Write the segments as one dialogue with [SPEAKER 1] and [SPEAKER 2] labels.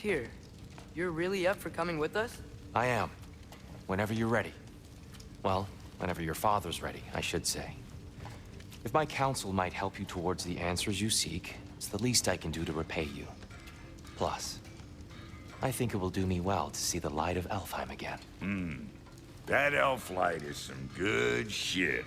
[SPEAKER 1] Tyr, you're really up for coming with us?
[SPEAKER 2] I am. Whenever you're ready. Well, whenever your father's ready, I should say. If my counsel might help you towards the answers you seek, it's the least I can do to repay you. Plus, I think it will do me well to see the light of Elfheim again.
[SPEAKER 3] That elf light is some good shit.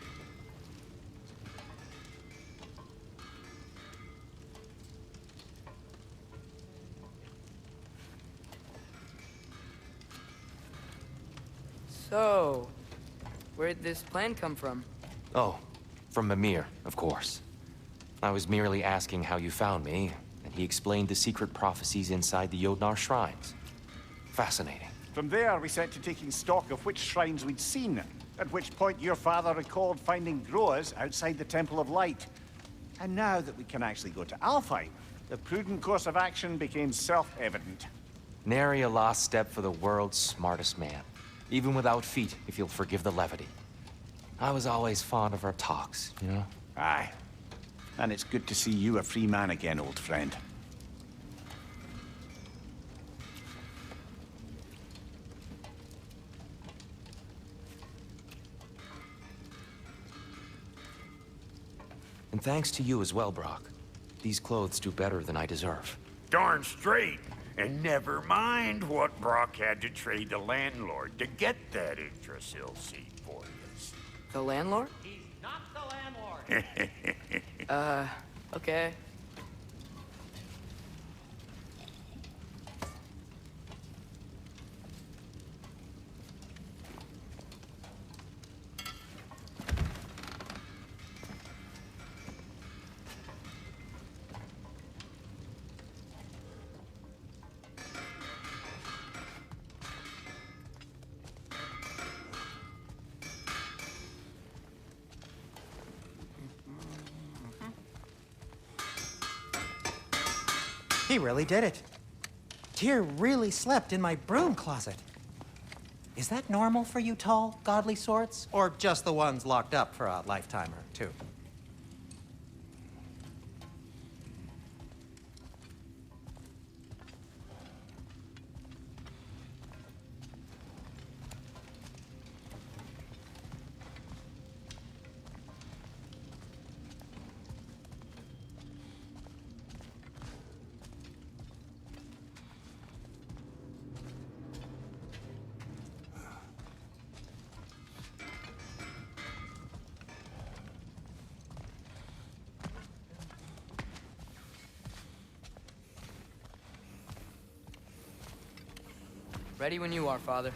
[SPEAKER 1] So, where'd this plan come from?
[SPEAKER 2] Oh, from Mimir, of course. I was merely asking how you found me, and he explained the secret prophecies inside the Jotnar shrines. Fascinating.
[SPEAKER 4] From there, we set to taking stock of which shrines we'd seen, at which point your father recalled finding growers outside the Temple of Light. And now that we can actually go to Alfheim, the prudent course of action became self-evident.
[SPEAKER 2] Nary a lost step for the world's smartest man. Even without feet, if you'll forgive the levity. I was always fond of our talks, you know?
[SPEAKER 4] Aye. And it's good to see you a free man again, old friend.
[SPEAKER 2] And thanks to you as well, Brock. These clothes do better than I deserve.
[SPEAKER 3] Darn straight. And never mind what Brock had to trade the landlord to get that Yggdrasil seat for us.
[SPEAKER 1] The landlord?
[SPEAKER 5] He's not the landlord.
[SPEAKER 1] Okay.
[SPEAKER 6] He really did it. Tyr really slept in my broom closet. Is that normal for you tall, godly sorts? Or just the ones locked up for a lifetime or two?
[SPEAKER 1] Ready when you are, Father.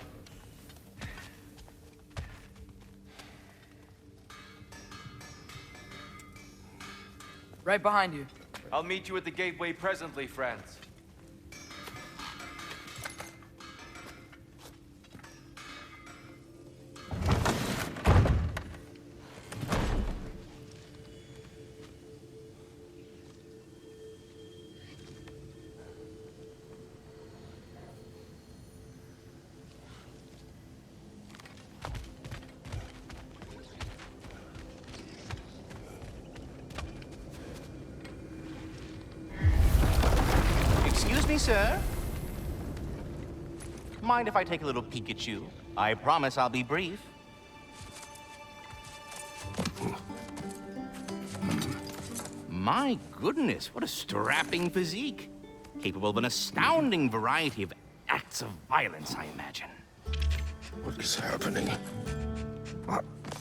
[SPEAKER 1] Right behind you.
[SPEAKER 7] I'll meet you at the gateway presently, friends.
[SPEAKER 5] Excuse me, sir. Mind if I take a little peek at you? I promise I'll be brief. My goodness, what a strapping physique. Capable of an astounding variety of acts of violence, I imagine.
[SPEAKER 3] What is happening?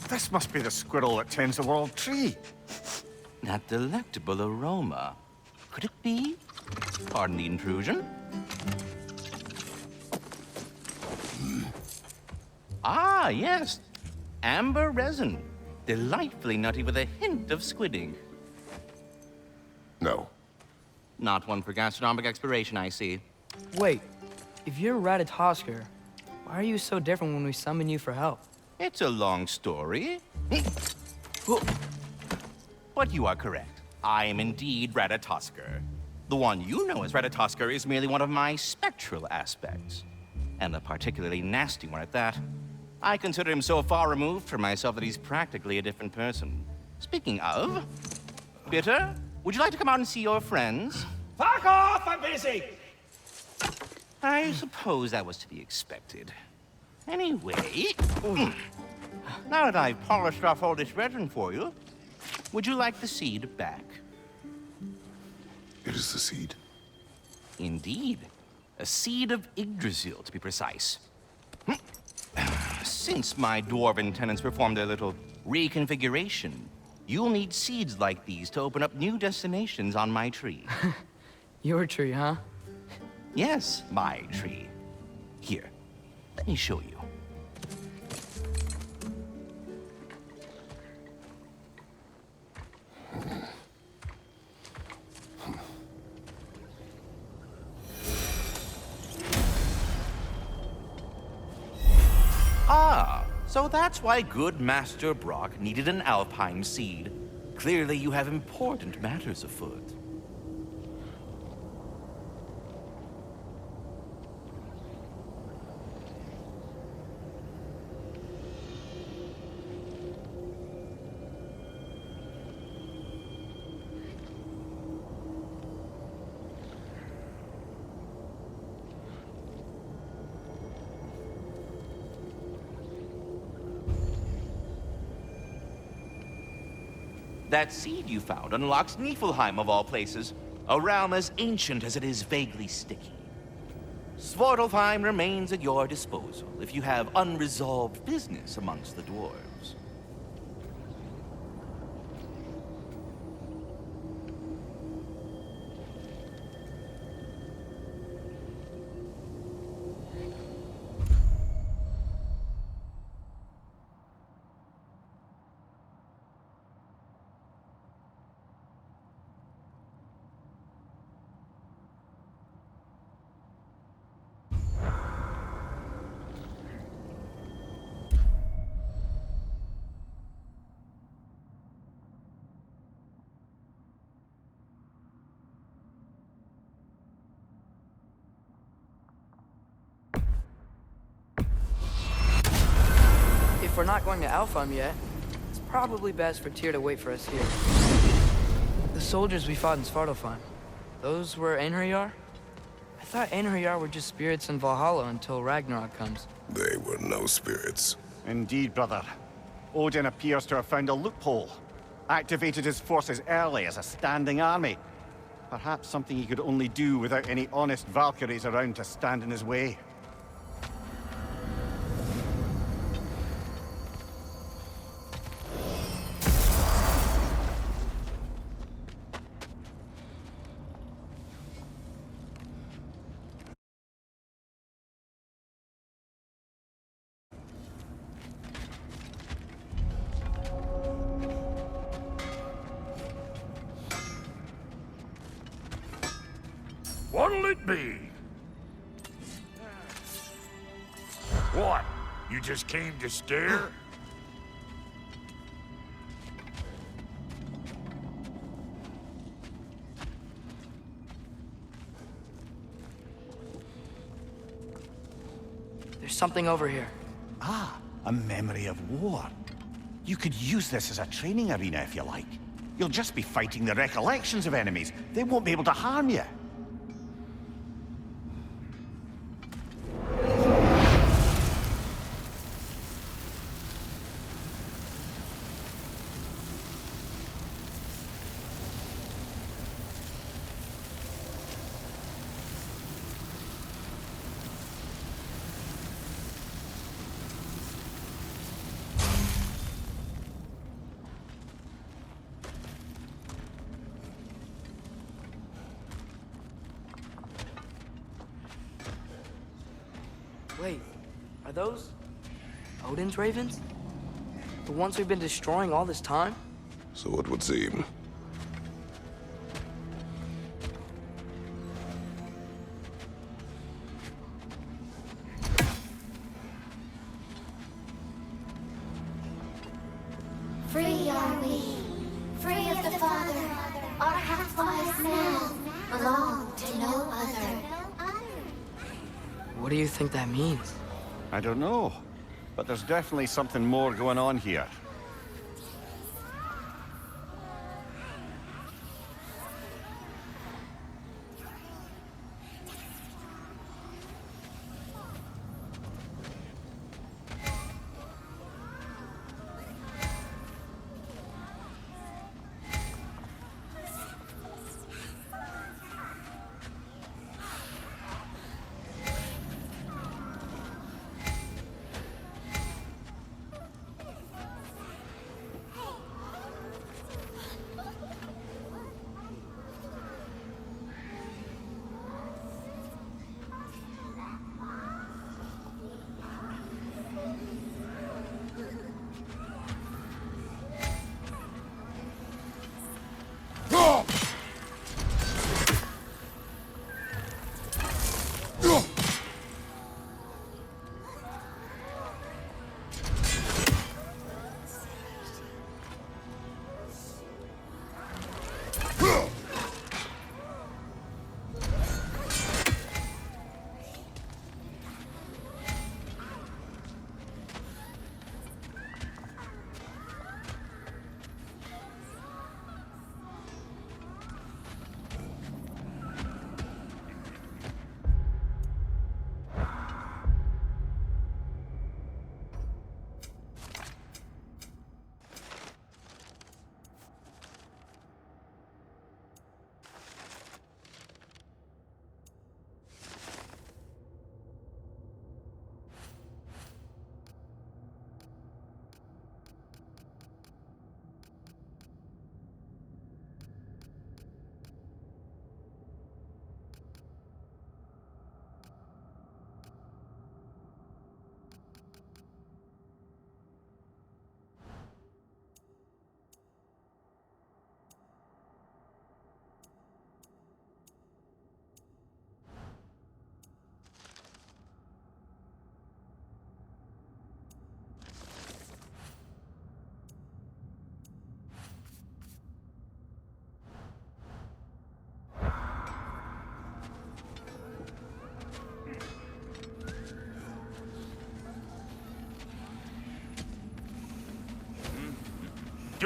[SPEAKER 4] This must be the squirrel that tends the world tree.
[SPEAKER 5] That delectable aroma. Could it be? Pardon the intrusion. Ah, yes. Amber resin. Delightfully nutty with a hint of squid ink.
[SPEAKER 3] No.
[SPEAKER 5] Not one for gastronomic exploration, I see.
[SPEAKER 1] Wait, if you're Rototoskr, why are you so different when we summon you for help?
[SPEAKER 5] It's a long story. But you are correct. I am indeed Rototoskr. The one you know as Rototoskr is merely one of my spectral aspects. And a particularly nasty one at that. I consider him so far removed from myself that he's practically a different person. Speaking of, Bitter, would you like to come out and see your friends?
[SPEAKER 8] Fuck off! I'm busy!
[SPEAKER 5] I suppose that was to be expected. Anyway, now that I've polished off all this resin for you, would you like the seed back?
[SPEAKER 8] It is the seed.
[SPEAKER 5] Indeed. A seed of Yggdrasil, to be precise. Since my dwarven tenants performed a little reconfiguration, you'll need seeds like these to open up new destinations on my tree.
[SPEAKER 1] Your tree, huh?
[SPEAKER 5] Yes, my tree. Here, let me show you. Ah, so that's why good Master Brock needed an alpine seed. Clearly you have important matters afoot. That seed you found unlocks Niflheim, of all places, a realm as ancient as it is vaguely sticky. Svartalfheim remains at your disposal if you have unresolved business amongst the dwarves.
[SPEAKER 1] If we're not going to Alfheim yet, it's probably best for Tyr to wait for us here. The soldiers we fought in Svartalfheim, those were Einherjar? I thought Einherjar were just spirits in Valhalla until Ragnarok comes.
[SPEAKER 8] They were no spirits.
[SPEAKER 4] Indeed, brother. Odin appears to have found a loophole. Activated his forces early as a standing army. Perhaps something he could only do without any honest Valkyries around to stand in his way.
[SPEAKER 3] What'll it be? What? You just came to stare?
[SPEAKER 1] There's something over here.
[SPEAKER 4] Ah, a memory of war. You could use this as a training arena if you like. You'll just be fighting the recollections of enemies. They won't be able to harm you.
[SPEAKER 1] Wait, are those Odin's ravens? The ones we've been destroying all this time?
[SPEAKER 8] So it would seem.
[SPEAKER 9] Free are we, free of the Father. Our half-lives now belong to no other.
[SPEAKER 1] What do you think that means?
[SPEAKER 4] I don't know, but there's definitely something more going on here.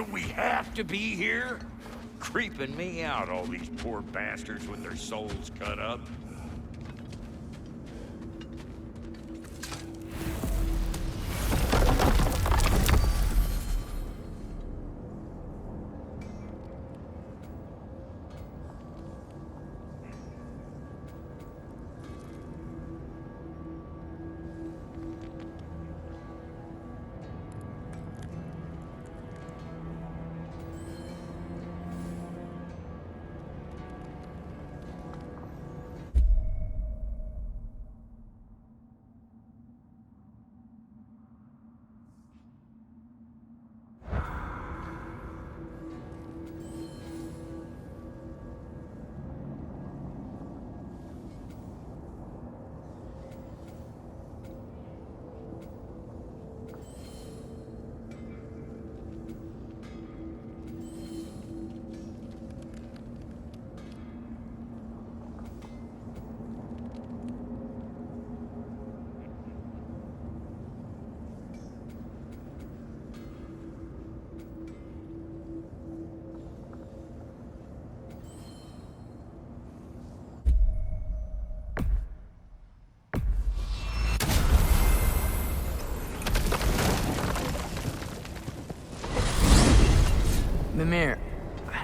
[SPEAKER 3] Do we have to be here? Creeping me out, all these poor bastards with their souls cut up.
[SPEAKER 1] Mimir,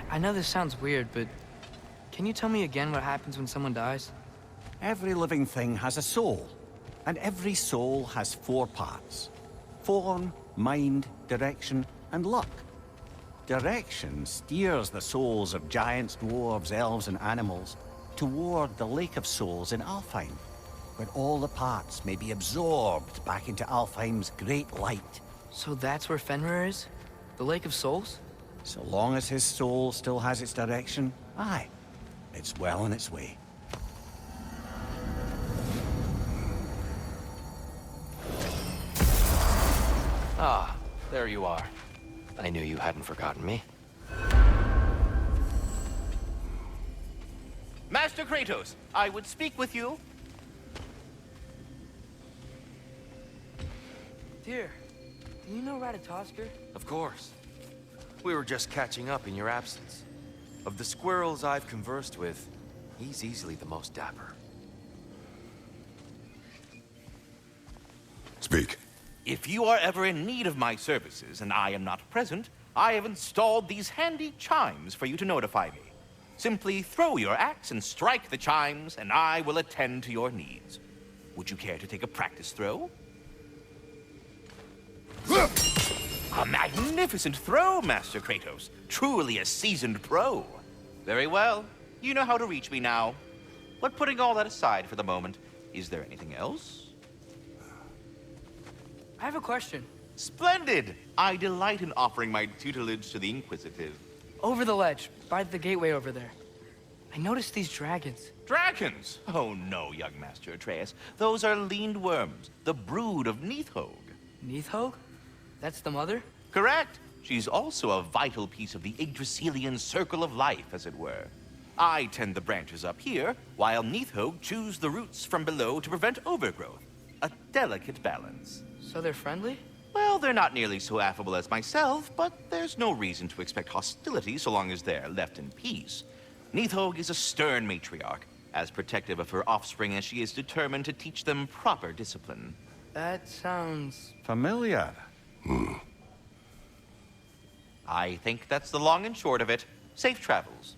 [SPEAKER 1] I know this sounds weird, but can you tell me again what happens when someone dies?
[SPEAKER 4] Every living thing has a soul, and every soul has 4 parts. Form, mind, direction, and luck. Direction steers the souls of giants, dwarves, elves, and animals toward the Lake of Souls in Alfheim, where all the parts may be absorbed back into Alfheim's great light.
[SPEAKER 1] So that's where Fenrir is? The Lake of Souls?
[SPEAKER 4] So long as his soul still has its direction, aye, it's well on its way.
[SPEAKER 2] Ah, there you are. I knew you hadn't forgotten me.
[SPEAKER 5] Master Kratos, I would speak with you.
[SPEAKER 1] Dear, do you know Rototoskr?
[SPEAKER 2] Of course. We were just catching up in your absence. Of the squirrels I've conversed with, he's easily the most dapper.
[SPEAKER 8] Speak.
[SPEAKER 5] If you are ever in need of my services and I am not present, I have installed these handy chimes for you to notify me. Simply throw your axe and strike the chimes, and I will attend to your needs. Would you care to take a practice throw? A magnificent throw, Master Kratos. Truly a seasoned pro. Very well. You know how to reach me now. But putting all that aside for the moment, is there anything else?
[SPEAKER 1] I have a question.
[SPEAKER 5] Splendid! I delight in offering my tutelage to the inquisitive.
[SPEAKER 1] Over the ledge, by the gateway over there. I noticed these dragons.
[SPEAKER 5] Dragons? Oh no, young Master Atreus. Those are leaned worms, the brood of Nidhogg.
[SPEAKER 1] Nidhogg? That's the mother?
[SPEAKER 5] Correct. She's also a vital piece of the Yggdrasilian circle of life, as it were. I tend the branches up here, while Nidhogg chews the roots from below to prevent overgrowth. A delicate balance.
[SPEAKER 1] So they're friendly?
[SPEAKER 5] Well, they're not nearly so affable as myself, but there's no reason to expect hostility so long as they're left in peace. Nidhogg is a stern matriarch, as protective of her offspring as she is determined to teach them proper discipline.
[SPEAKER 1] That sounds...
[SPEAKER 4] Familiar.
[SPEAKER 5] I think that's the long and short of it. Safe travels.